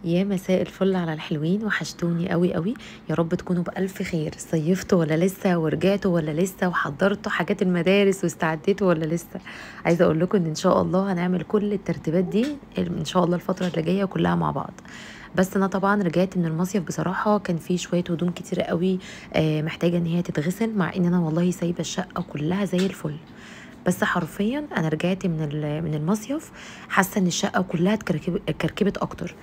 يا مساء الفل على الحلوين، وحشتوني قوي قوي. يا رب تكونوا بألف خير. صيفتوا ولا لسه؟ ورجعتوا ولا لسه؟ وحضرتوا حاجات المدارس واستعديتوا ولا لسه؟ عايزه اقول لكم ان شاء الله هنعمل كل الترتيبات دي ان شاء الله الفتره اللي جايه كلها مع بعض. بس انا طبعا رجعت من المصيف، بصراحه كان في شويه هدوم كتيره قوي محتاجه ان هي تتغسل، مع ان انا والله سايبه الشقه كلها زي الفل. بس حرفيا انا رجعت من المصيف حاسه ان الشقه كلها اتكركبت اكتر.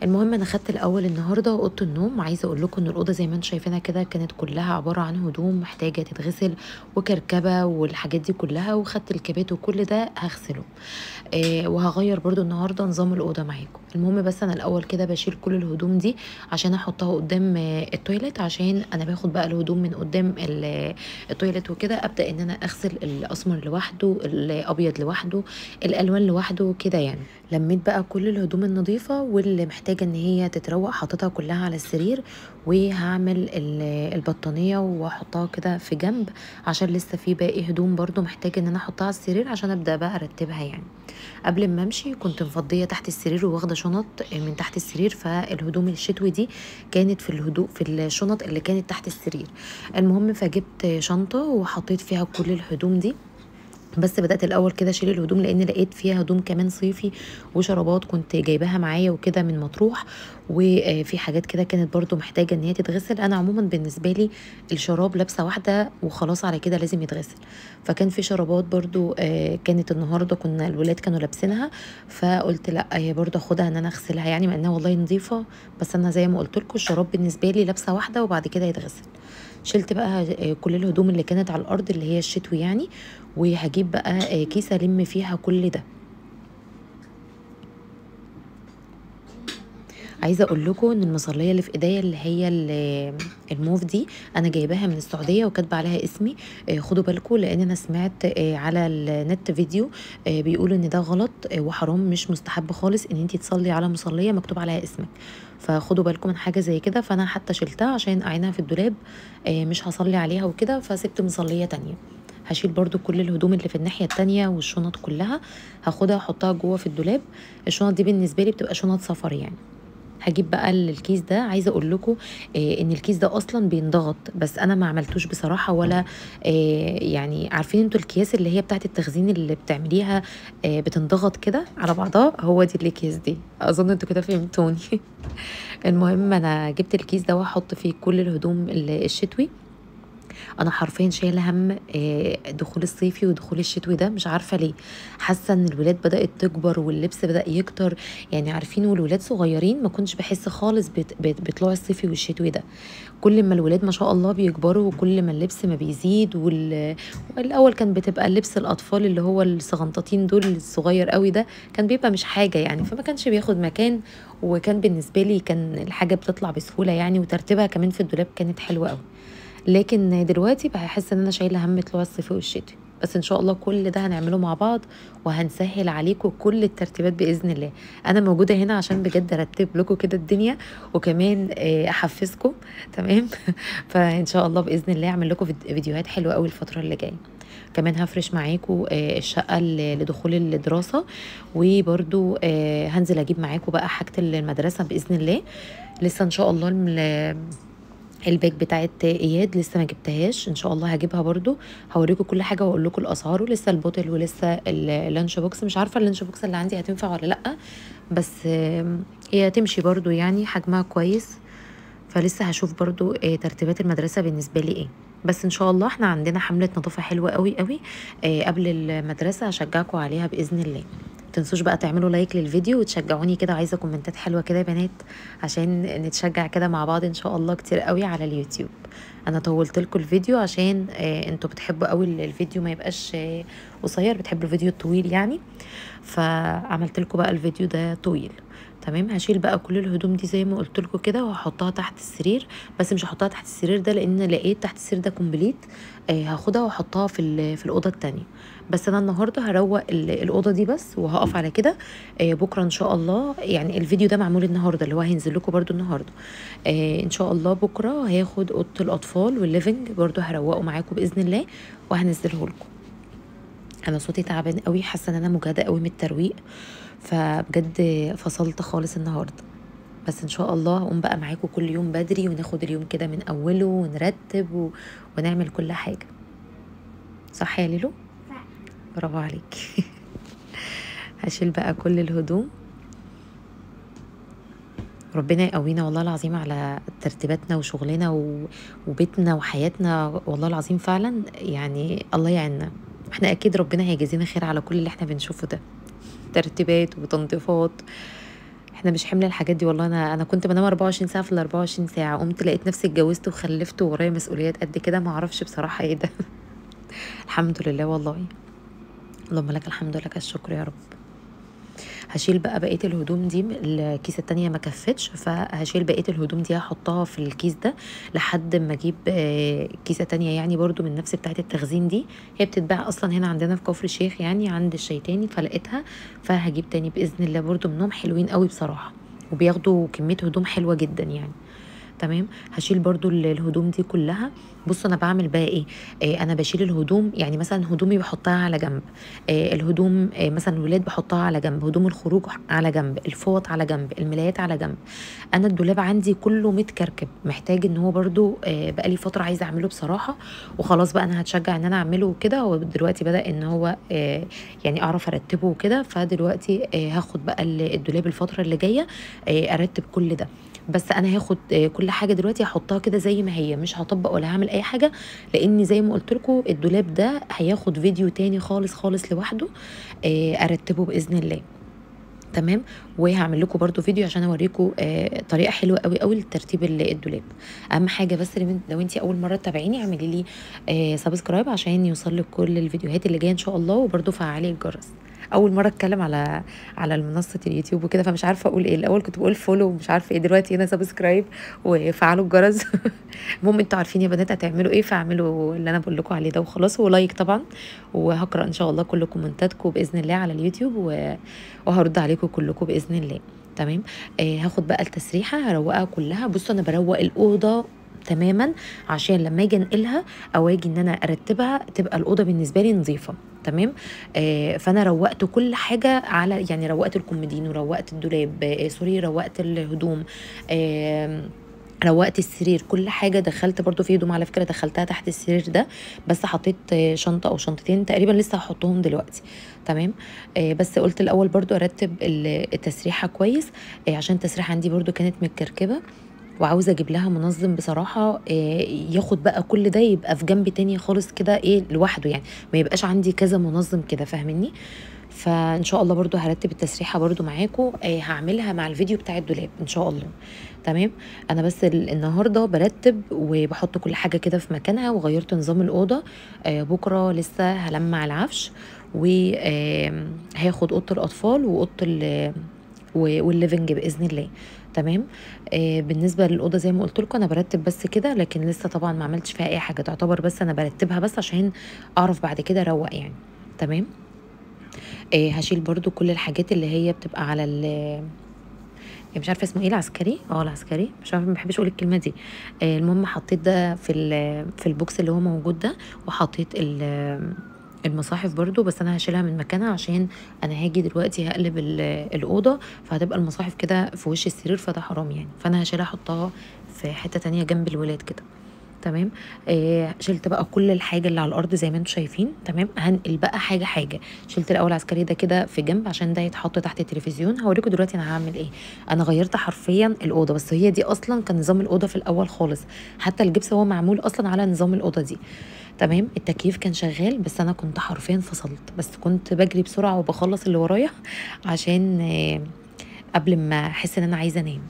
المهم انا خدت الاول النهارده اوضه النوم. عايزه اقول لكم ان الاوضه زي ما انتم شايفينها كده كانت كلها عباره عن هدوم محتاجه تتغسل وكركبه والحاجات دي كلها، وخدت الكبات وكل ده هغسله. وهغير برضو النهارده نظام الاوضه معاكم. المهم بس انا الاول كده بشيل كل الهدوم دي عشان احطها قدام التويليت، عشان انا باخد بقى الهدوم من قدام التويليت وكده ابدا ان انا اغسل الاسمر لوحده، الابيض لوحده، الالوان لوحده كده يعني. لميت بقى كل الهدوم النظيفه واللي محتاجه ان هي تتروق، حطيتها كلها على السرير، وهعمل البطانيه واحطها كده في جنب عشان لسه في باقي هدوم برضو محتاجه ان انا احطها على السرير عشان ابدا بقى ارتبها يعني. قبل ما امشي كنت مفضيه تحت السرير وواخده شنط من تحت السرير، فالهدوم الشتوي دي كانت في الهدوء في الشنط اللي كانت تحت السرير. المهم فجبت شنطه وحطيت فيها كل الهدوم دي. بس بدأت الأول كده أشيل الهدوم لأن لقيت فيها هدوم كمان صيفي وشرابات كنت جايباها معايا وكده من مطروح، وفي حاجات كده كانت برضو محتاجة ان هي تتغسل. أنا عموما بالنسبة لي الشراب لابسة واحدة وخلاص على كده لازم يتغسل. فكان في شرابات برضو كانت النهاردة كنا الولاد كانوا لابسينها، فقلت لا هي برضو اخدها ان انا اغسلها يعني، مع انها والله نظيفة. بس انا زي ما قلت لكم الشراب بالنسبة لي لابسة واحدة وبعد كده يتغسل. شلت بقى كل الهدوم اللي كانت على الارض اللي هي الشتوي يعني، وهجيب بقى كيسه الم فيها كل ده. عايزه اقول لكم ان المصليه اللي في ايديا اللي هي الموف دي انا جايباها من السعوديه وكاتبه عليها اسمي. خدوا بالكم لان انا سمعت على النت فيديو بيقولوا ان ده غلط وحرام، مش مستحب خالص ان انت تصلي على مصليه مكتوب عليها اسمك. فخدوا بالكم من حاجه زي كده. فانا حتى شلتها عشان اعينها في الدولاب، مش هصلي عليها وكده، فسبت مصليه تانية. هشيل برضو كل الهدوم اللي في الناحية التانية والشنط كلها هاخدها احطها جوه في الدولاب. الشنط دي بالنسبة لي بتبقى شنط سفر يعني. هجيب بقى الكيس ده. عايزه اقول لكم ان الكيس ده اصلا بينضغط، بس انا ما عملتوش بصراحه ولا يعني عارفين انتوا الكياس اللي هي بتاعت التخزين اللي بتعمليها بتنضغط كده على بعضها، هو دي الكيس دي. اظن انتوا كده فهمتوني. المهم انا جبت الكيس ده واحط فيه كل الهدوم الشتوي. انا حرفيا شايله هم دخول الصيفي ودخول الشتوي ده، مش عارفه ليه. حاسه ان الولاد بدات تكبر واللبس بدا يكتر يعني. عارفين والولاد صغيرين ما كنتش بحس خالص بطلوع الصيفي والشتوي ده. كل ما الولاد ما شاء الله بيكبروا وكل ما اللبس ما بيزيد والاول كان بتبقى اللبس الاطفال اللي هو الصغنطاطين دول الصغير قوي ده كان بيبقى مش حاجه يعني، فما كانش بياخد مكان. وكان بالنسبه لي كان الحاجه بتطلع بسهوله يعني، وترتيبها كمان في الدولاب كانت حلوه قوي. لكن دلوقتي بقى احس ان انا شايله هم طلوع الصيف والشتاء. بس ان شاء الله كل ده هنعمله مع بعض وهنسهل عليكم كل الترتيبات باذن الله. انا موجوده هنا عشان بجد ارتب لكم كده الدنيا، وكمان احفزكم. تمام. فان شاء الله باذن الله اعمل لكم فيديوهات حلوه قوي الفتره اللي جايه. كمان هفرش معاكم الشقه لدخول الدراسه، وبرده هنزل اجيب معاكم بقى حاجه المدرسه باذن الله. لسه ان شاء الله الباك بتاعت اياد لسه ما جبتهاش، ان شاء الله هجيبها برضو. هوريكم كل حاجه واقول لكم الاسعار، ولسه البوتل ولسه اللانش بوكس. مش عارفه اللانش بوكس اللي عندي هتنفع ولا لا، بس هي تمشي برضو يعني، حجمها كويس. فلسه هشوف برضو ترتيبات المدرسه بالنسبه لي ايه. بس ان شاء الله احنا عندنا حمله نظافه حلوه قوي قوي قبل المدرسه، هشجعكم عليها باذن الله. متنسوش بقى تعملوا لايك للفيديو وتشجعوني كده، عايزه كومنتات حلوه كده يا بنات عشان نتشجع كده مع بعض ان شاء الله كتير قوي على اليوتيوب. انا طولت لكم الفيديو عشان انتوا بتحبوا قوي الفيديو ما يبقاش قصير، بتحبوا الفيديو الطويل يعني. فعملت لكم بقى الفيديو ده طويل. تمام. هشيل بقى كل الهدوم دي زي ما قلت لكم كده وهحطها تحت السرير. بس مش هحطها تحت السرير ده لان لقيت تحت السرير ده كومبليت. هاخدها واحطها في الاوضه التانية. بس انا النهارده هروق الاوضه دي بس وهقف على كده. بكره ان شاء الله يعني الفيديو ده معمول النهارده اللي هو هينزل لكم برده النهارده. ان شاء الله بكره هاخد اوضه الاطفال والليفنج برده هروقه معاكم باذن الله وهنزله لكم. انا صوتي تعبان قوي، حاسه ان انا مجهده قوي من الترويق، فبجد فصلت خالص النهارده. بس ان شاء الله هقوم بقى معاكم كل يوم بدري وناخد اليوم كده من اوله ونرتب ونعمل كل حاجه. صح يا ليلو؟ برافو عليك. هشيل بقى كل الهدوم. ربنا يقوينا والله العظيم على ترتيباتنا وشغلنا وبيتنا وحياتنا، والله العظيم فعلا يعني الله يعيننا. احنا اكيد ربنا هيجازينا خير على كل اللي احنا بنشوفه ده، ترتيبات وتنظيفات. احنا مش حمل الحاجات دي والله. انا كنت بنام 24 ساعه في ال 24 ساعه، قمت لقيت نفسي اتجوزت وخلفت وورايا مسؤوليات قد كده، ما اعرفش بصراحه ايه ده. الحمد لله والله. اللهم لك الحمد ولك الشكر يا رب. هشيل بقى بقيه الهدوم دي، الكيسه التانية ما كفتش، فهشيل بقيه الهدوم دي هحطها في الكيس ده لحد ما اجيب كيسه تانية يعني برضو من نفس بتاعه التخزين دي. هي بتتباع اصلا هنا عندنا في كفر الشيخ يعني عند الشيطاني، فلقيتها فهجيب تاني باذن الله. برضو منهم حلوين قوي بصراحه، وبياخدوا كميه هدوم حلوه جدا يعني. تمام. هشيل برضو الهدوم دي كلها. بصوا انا بعمل بقى ايه. انا بشيل الهدوم، يعني مثلا هدومي بحطها على جنب، الهدوم مثلا الولاد بحطها على جنب، هدوم الخروج على جنب، الفوط على جنب، الملايات على جنب. انا الدولاب عندي كله متكركب، محتاج ان هو برضو بقالي فتره عايزه اعمله بصراحه، وخلاص بقى انا هتشجع ان انا اعمله كده. هو دلوقتي بدا ان هو يعني اعرف ارتبه وكده، فدلوقتي هاخد بقى الدولاب الفتره اللي جايه ارتب كل ده. بس انا هاخد كل حاجه دلوقتي هحطها كده زي ما هي، مش هطبق ولا هعمل اي حاجه، لان زي ما قلت لكم الدولاب ده هياخد فيديو تاني خالص خالص لوحده ارتبه باذن الله. تمام. وهعمل لكم برضو فيديو عشان اوريكم طريقه حلوه قوي قوي لترتيب الدولاب. اهم حاجه بس لو انت اول مره تتابعيني اعملي لي سبسكرايب عشان يوصل لك كل الفيديوهات اللي جايه ان شاء الله، وبرضو فعلي الجرس. اول مره اتكلم على منصه اليوتيوب وكده، فمش عارفه اقول ايه. الاول كنت بقول فولو ومش عارفه ايه، دلوقتي هنا سبسكرايب وفعلوا الجرس. المهم انتوا عارفين يا بنات هتعملوا ايه، فاعملوا اللي انا بقول لكم عليه ده وخلاص، ولايك طبعا. وهقرا ان شاء الله كل كومنتاتكم باذن الله على اليوتيوب، وهرد عليكم كلكم باذن الله. تمام. هاخد بقى التسريحه هروقها كلها. بصوا انا بروق الاوضه تماما عشان لما اجي انقلها او اجي ان انا ارتبها تبقى الاوضه بالنسبه لي نظيفه. تمام. فانا روقت كل حاجه، على يعني روقت الكومودين وروقت الدولاب، سوري روقت الهدوم، روقت السرير، كل حاجه. دخلت برضو في هدوم على فكره دخلتها تحت السرير ده، بس حطيت شنطه او شنطتين تقريبا لسه هحطهم دلوقتي. تمام. بس قلت الاول برضو ارتب التسريحه كويس، عشان التسريحه عندي برضو كانت متكركبه، وعاوزه اجيب لها منظم بصراحه ياخد بقى كل ده يبقى في جنب تاني خالص كده ايه لوحده، يعني ما يبقاش عندي كذا منظم كده، فاهميني؟ فان شاء الله برضو هرتب التسريحه برضو معاكم، هعملها مع الفيديو بتاع الدولاب ان شاء الله. تمام. انا بس النهارده برتب وبحط كل حاجه كده في مكانها، وغيرت نظام الاوضه. بكره لسه هلمع العفش، وهاخد اوضه الاطفال واوضه والليفنج باذن الله. تمام. بالنسبه للاوضه زي ما قلت لكم انا برتب بس كده، لكن لسه طبعا ما عملتش فيها اي حاجه، تعتبر بس انا برتبها بس عشان اعرف بعد كده اروق يعني. تمام. هشيل برضو كل الحاجات اللي هي بتبقى على مش عارفه اسمه ايه، العسكري. العسكري، مش عارفه، ما بحبش اقول الكلمه دي. المهم حطيت ده في البوكس اللي هو موجود ده، وحطيت المصاحف برضو، بس انا هشيلها من مكانها عشان انا هاجي دلوقتي هقلب الاوضه، فهتبقى المصاحف كده في وش السرير، فده حرام يعني، فانا هشيلها احطها في حته تانية جنب الولاد كده. تمام. شلت بقى كل الحاجه اللي على الارض زي ما انتم شايفين. تمام. هنقل بقى حاجه حاجه. شلت الاول العسكري ده كده في جنب عشان ده يتحط تحت التلفزيون. هوريكم دلوقتي انا هعمل ايه. انا غيرت حرفيا الاوضه، بس هي دي اصلا كان نظام الاوضه في الاول خالص، حتى الجبس هو معمول اصلا على نظام الاوضه دي. تمام. التكييف كان شغال، بس انا كنت حرفيا فصلت، بس كنت بجري بسرعه وبخلص اللي ورايا عشان قبل ما احس ان انا عايزه انام.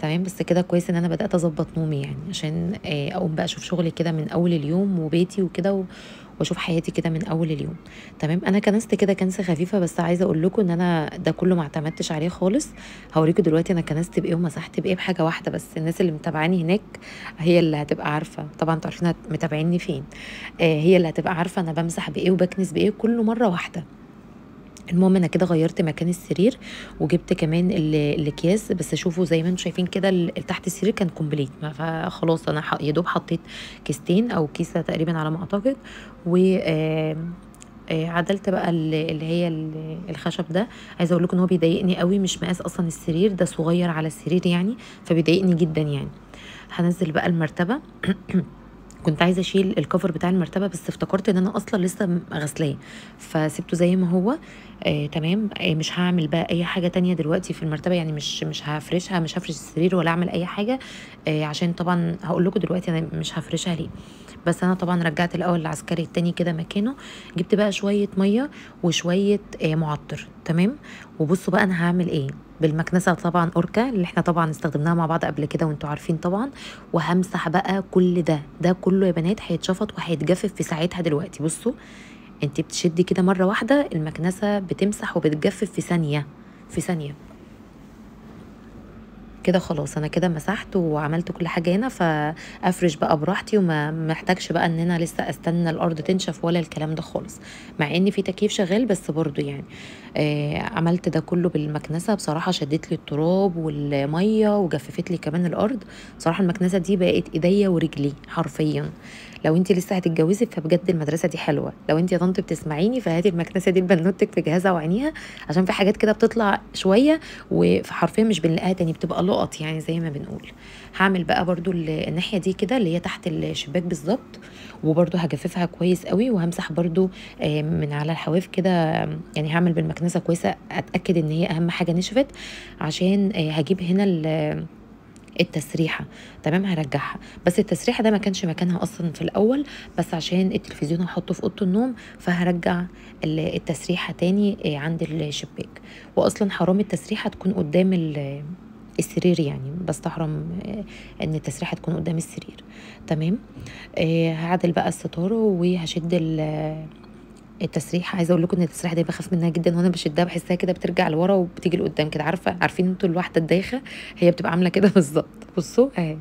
تمام. بس كده كويس ان انا بدات اظبط نومي يعني، عشان اقوم بقى اشوف شغلي كده من اول اليوم وبيتي وكده، واشوف حياتي كده من اول اليوم. تمام. انا كنست كده كنسه خفيفه، بس عايزه اقول لكم ان انا ده كله ما اعتمدتش عليه خالص. هوريكم دلوقتي انا كنست بايه ومسحت بايه، بحاجه واحده بس. الناس اللي متابعاني هناك هي اللي هتبقى عارفه، طبعا انتوا عارفين متابعيني فين. هي اللي هتبقى عارفه انا بمسح بايه وبكنس بايه كله مره واحده. المهم انا كده غيرت مكان السرير، وجبت كمان الاكياس، بس شوفوا زي ما انتم شايفين كده تحت السرير كان كومبليت، فخلاص انا يا دوب حطيت كيستين او كيسه تقريبا على ما اعتقد، و عدلت بقى اللي هي الخشب ده. عايزه اقول لكم ان هو بيضايقني قوي، مش مقاس اصلا السرير ده، صغير على السرير يعني، فبيضايقني جدا يعني. هنزل بقى المرتبه. كنت عايزه اشيل الكفر بتاع المرتبه، بس افتكرت ان انا اصلا لسه غسلاه، فسيبته زي ما هو. تمام. مش هعمل بقى اي حاجه تانية دلوقتي في المرتبه يعني، مش هفرشها، مش هفرش السرير ولا اعمل اي حاجه. عشان طبعا هقول لكم دلوقتي انا مش هفرشها ليه. بس انا طبعا رجعت الاول العسكري التاني كده مكانه. جبت بقى شويه ميه وشويه معطر. تمام. وبصوا بقى انا هعمل ايه. بالمكنسه طبعا اوركا اللي احنا طبعا استخدمناها مع بعض قبل كده وانتوا عارفين طبعا. وهمسح بقى كل ده كله يا بنات، هيتشفط وهيتجفف في ساعتها. دلوقتي بصوا، انت بتشدي كده مره واحده المكنسه بتمسح وبتجفف في ثانيه، في ثانيه كده. خلاص انا كده مسحت وعملت كل حاجه هنا، فافرش بقى براحتي وما محتاجش بقى ان انا لسه استنى الارض تنشف ولا الكلام ده خالص. مع ان في تكييف شغال بس برضو يعني. عملت ده كله بالمكنسه. بصراحه شدت لي التراب والميه وجففت لي كمان الارض. بصراحه المكنسه دي بقت ايديا ورجلي حرفيا. لو انت لسه هتتجوزي فبجد المدرسه دي حلوه. لو انت يا طنط بتسمعيني فهاتي المكنسه دي لبنوتك في جهازها وعينيها، عشان في حاجات كده بتطلع شويه وحرفيا مش بنلاقيها تاني، بتبقى لقط يعني زي ما بنقول. هعمل بقى برضو الناحيه دي كده اللي هي تحت الشباك بالظبط. وبرضو هجففها كويس قوي وهمسح برضو من على الحواف كده. يعني هعمل بالمكنسه كويسه اتاكد ان هي اهم حاجه نشفت. عشان هجيب هنا التسريحه. تمام. هرجعها. بس التسريحه ده ما كانش مكانها اصلا في الاول، بس عشان التلفزيون هحطه في اوضه النوم فهرجع التسريحه تاني عند الشباك. واصلا حرام التسريحه تكون قدام السرير يعني، بستحرم ان التسريحه تكون قدام السرير. تمام. هعدل بقى الستاره وهشد التسريحه. عايزه اقول لكم ان التسريحه دي بخاف منها جدا، وانا بشدها بحسها كده بترجع لورا وبتيجي لقدام كده. عارفين انتوا الواحده الدايخه، هي بتبقى عامله كده بالظبط. بصوا اهي.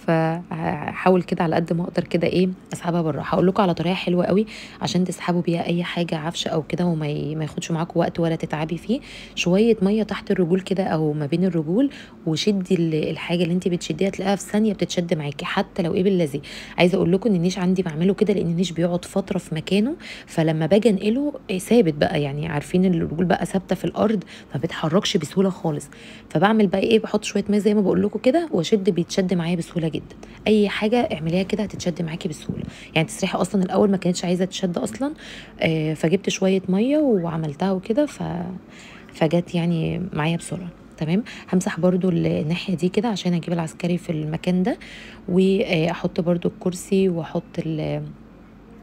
فهحاول كده على قد ما اقدر كده ايه اسحبها بره. هقول لكم على طريقه حلوه قوي عشان تسحبوا بيها اي حاجه عفشه او كده وما ما ياخدش معاكم وقت ولا تتعبي فيه. شويه ميه تحت الرجول كده او ما بين الرجول، وشدي الحاجه اللي انت بتشديها تلاقيها في ثانيه بتتشد معاكي حتى لو ايه باللذي. عايزه اقول لكم ان النيش عندي بعمله كده لان النيش بيقعد فتره في مكانه، فلما باجي انقله ثابت بقى يعني. عارفين الرجول بقى ثابته في الارض ما بتحركش بسهوله خالص. فبعمل بقى ايه، بحط شويه ميه زي ما بقول لكم كده واشد، بيتشد معايا بسهوله جدا. اي حاجه اعمليها كده هتتشد معاكي بسهوله. يعني التسريحه اصلا الاول ما كانتش عايزه تشد اصلا. فجبت شويه ميه وعملتها وكده فجت يعني معايا بسرعه. تمام. همسح برضو الناحيه دي كده عشان اجيب العسكري في المكان ده، واحط برضو الكرسي واحط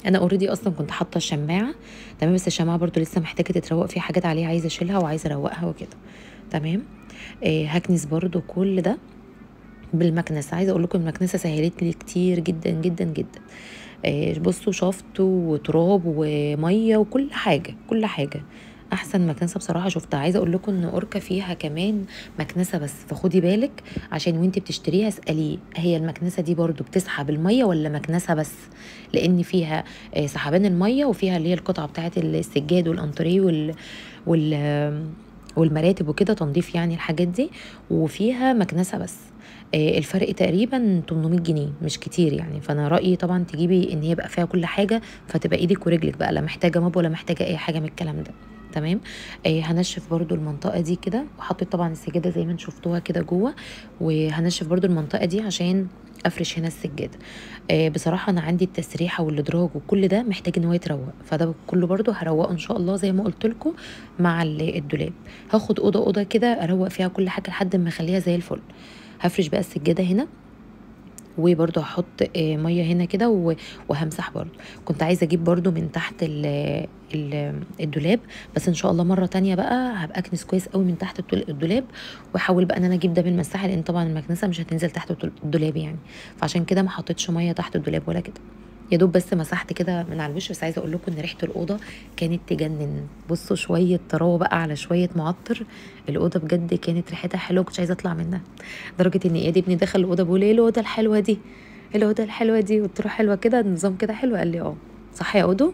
انا اوريدي اصلا كنت حاطه الشماعه. تمام. بس الشماعه برضو لسه محتاجه تتروق، في حاجات عليها عايزه اشيلها وعايزه اروقها وكده. تمام. هكنس برضو كل ده بالمكنسه. عايزه اقول لكم المكنسه سهلت لي كتير جدا جدا جدا. بصوا، شفط وتراب وميه وكل حاجه كل حاجه. احسن مكنسه بصراحه شفتها. عايزه اقول لكم ان اوركا فيها كمان مكنسه بس، فخدي بالك عشان وانتي بتشتريها اساليه هي المكنسه دي برضو بتسحب الميه ولا مكنسه بس. لان فيها سحبان الميه، وفيها اللي هي القطعه بتاعه السجاد والانتريه وال والمراتب وكده تنظيف يعني الحاجات دي، وفيها مكنسه بس. الفرق تقريبا 800 جنيه، مش كتير يعني. فانا رايي طبعا تجيبي ان هي بقى فيها كل حاجه، فتبقى ايدك ورجلك بقى، لا محتاجه ماب ولا محتاجه اي حاجه من الكلام ده. تمام. هنشف برضو المنطقه دي كده، وحطيت طبعا السجاده زي ما انتم شفتوها كده جوه. وهنشف برضو المنطقه دي عشان افرش هنا السجاده. بصراحه انا عندي التسريحه والادراج وكل ده محتاج ان هو يتروق، فده كله برضو هروقه ان شاء الله زي ما قلت لكم مع الدولاب. هاخد اوضه اوضه كده اروق فيها كل حاجه لحد ما اخليها زي الفل. هفرش بقى السجاده هنا، وبرضو هحط ميه هنا كده وهمسح برضو. كنت عايزه اجيب برضو من تحت الدولاب، بس ان شاء الله مره تانية بقى هبقى اكنس كويس قوي من تحت الدولاب. واحاول بقى ان انا اجيب ده بالمساحه، لان طبعا المكنسه مش هتنزل تحت الدولاب يعني. فعشان كده ما حطيتش ميه تحت الدولاب ولا كده، يا دوب بس مسحت كده من على الوش. بس عايزه اقول لكم ان ريحه الاوضه كانت تجنن. بصوا، شويه طراوه بقى على شويه معطر، الاوضه بجد كانت ريحتها حلوه، كنتش عايزه اطلع منها. لدرجه ان اياد ابني دخل الاوضه بيقول ايه الاوضه الحلوه دي، الاوضه الحلوه دي. قلت له حلوه كده، النظام كده حلو. قال لي اه. صح يا اودو.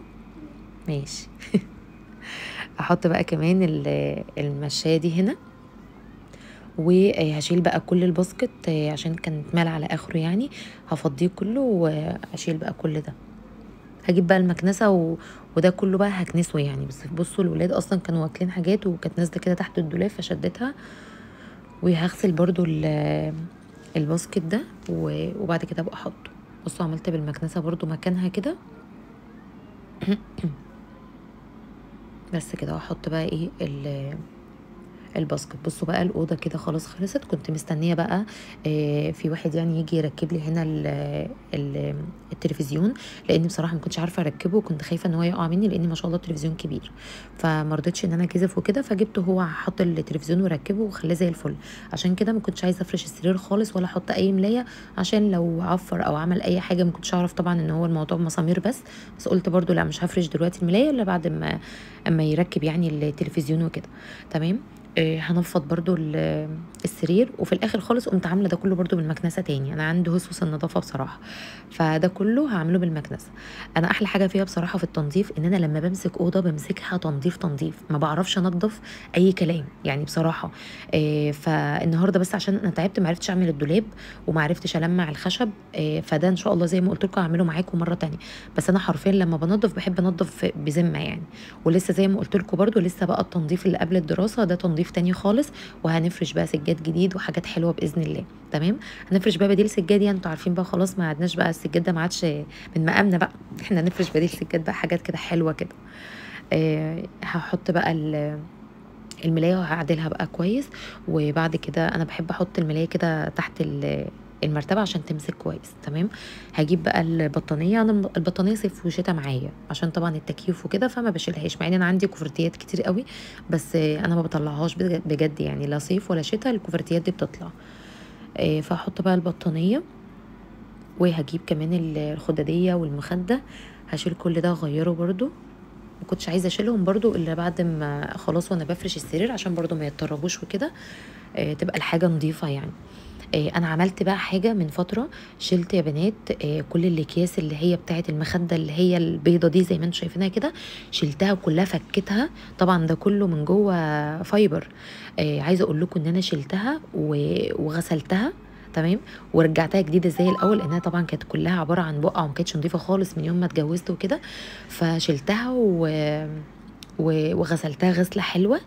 ماشي. احط بقى كمان المشايه دي هنا، وهشيل بقى كل الباسكت عشان كان اتمال على اخره يعني. هفضيه كله واشيل بقى كل ده. هجيب بقى المكنسه وده كله بقى هكنسه يعني. بس بصوا الولاد اصلا كانوا واكلين حاجات وكانت نازله كده تحت الدولاب فشدتها. وهغسل برضو الباسكت ده وبعد كده ابقى احطه. بصوا عملت بالمكنسه برضو مكانها كده. بس كده واحط بقى ايه الباسكت. بصوا بقى الاوضه كده خلاص خلصت. كنت مستنيه بقى في واحد يعني يجي يركب لي هنا ال التلفزيون، لان بصراحه ما كنتش عارفه اركبه وكنت خايفه ان هو يقع مني، لان ما شاء الله التلفزيون كبير. فما رضيتش ان انا اكذب وكده، فجبته هو حط التلفزيون وركبه وخلاه زي الفل. عشان كده ما كنتش عايزه افرش السرير خالص ولا احط اي ملايه، عشان لو عفر او عمل اي حاجه ما كنتش اعرف طبعا ان هو الموضوع مسامير بس قلت برضو لا مش هفرش دلوقتي الملايه الا بعد اما يركب يعني التلفزيون وكده. تمام. هنفض برضو السرير، وفي الاخر خالص قمت عامله ده كله برضو بالمكنسه تاني. انا عندي هسوس النظافه بصراحه، فده كله هعمله بالمكنسه. انا احلى حاجه فيها بصراحه في التنظيف ان انا لما بمسك اوضه بمسكها تنظيف، ما بعرفش انظف اي كلام يعني بصراحه. فالنهارده بس عشان انا تعبت ما عرفتش اعمل الدولاب وما عرفتش المع الخشب. فده ان شاء الله زي ما قلت لكم هعمله معاكم مره تانية. بس انا حرفيا لما بنظف بحب انظف بذمه يعني. ولسه زي ما قلت لكم برضو لسه بقى التنظيف اللي قبل الدراسه ده تنظيف تاني خالص. وهنفرش بقى سجاد جديد وحاجات حلوه باذن الله. تمام. هنفرش بقى بديل سجاد، يعني انتوا عارفين بقى خلاص ما عدناش بقى السجاد ده ما عادش من مقامنا بقى. احنا هنفرش بديل سجاد بقى حاجات كده حلوه كده. هحط بقى الملايه وهعدلها بقى كويس. وبعد كده انا بحب احط الملايه كده تحت المرتبه عشان تمسك كويس. تمام. هجيب بقى البطانيه. انا البطانيه صيف وشتاء معايا عشان طبعا التكييف وكده، فما بشيلهاش مع ان انا عندي كوفرتيات كتير قوي. بس انا ما بطلعهاش بجد يعني، لا صيف ولا شتاء الكوفرتيات دي بتطلع. فهحط بقى البطانيه. وهجيب كمان الخداديه والمخده. هشيل كل ده اغيره برضو. ما كنتش عايزه اشيلهم برضو الا بعد ما خلاص وانا بفرش السرير عشان برضو ما يتطربوش وكده. تبقى الحاجه نظيفه يعني. انا عملت بقى حاجه من فتره. شلت يا بنات كل الاكياس اللي هي بتاعه المخده اللي هي البيضه دي زي ما انتم شايفينها كده. شلتها كلها فكتها. طبعا ده كله من جوه فايبر. عايزه اقول لكم ان انا شلتها وغسلتها. تمام. ورجعتها جديده زي الاول لانها طبعا كانت كلها عباره عن بقع وما كانتش نظيفه خالص من يوم ما اتجوزت وكده. فشلتها وغسلتها غسله حلوه.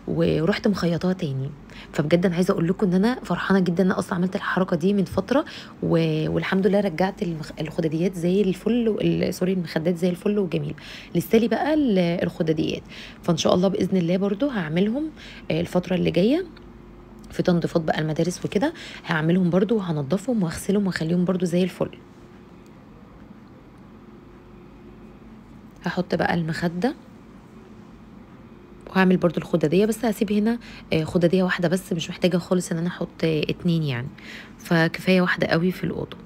ورحت مخيطاها تاني. فبجد انا عايزه اقول لكم ان انا فرحانه جدا ان انا اصلا عملت الحركه دي من فتره. والحمد لله رجعت الخداديات زي الفل سوري المخدات زي الفل وجميل. لسه لي بقى الخداديات. فان شاء الله باذن الله برضو هعملهم الفتره اللي جايه في تنظيفات بقى المدارس وكده. هعملهم برضو وهنضفهم واغسلهم واخليهم برضو زي الفل. هحط بقى المخده وهعمل برضو الخداديه. بس هسيب هنا خداديه واحده بس، مش محتاجه خالص ان انا احط اتنين يعني. فكفايه واحده قوي في الاوضه.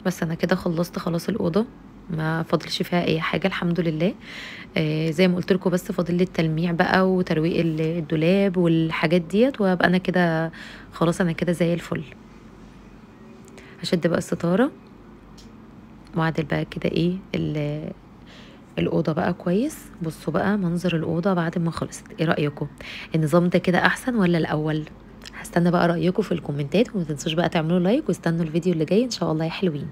بس انا كده خلصت خلاص الاوضه. ما فاضلش فيها اي حاجه الحمد لله. زي ما قلت لكم بس فاضل لي التلميع بقى وترويق الدولاب والحاجات ديت وابقى انا كده خلاص. انا كده زي الفل. هشد بقى الستاره واعدل بقى كده ايه الأوضة بقى كويس. بصوا بقى منظر الأوضة بعد ما خلصت. ايه رأيكم؟ النظام ده كده أحسن ولا الأول؟ هستنى بقى رأيكم في الكومنتات. وما تنسوش بقى تعملوا لايك واستنوا الفيديو اللي جاي إن شاء الله يا حلوين.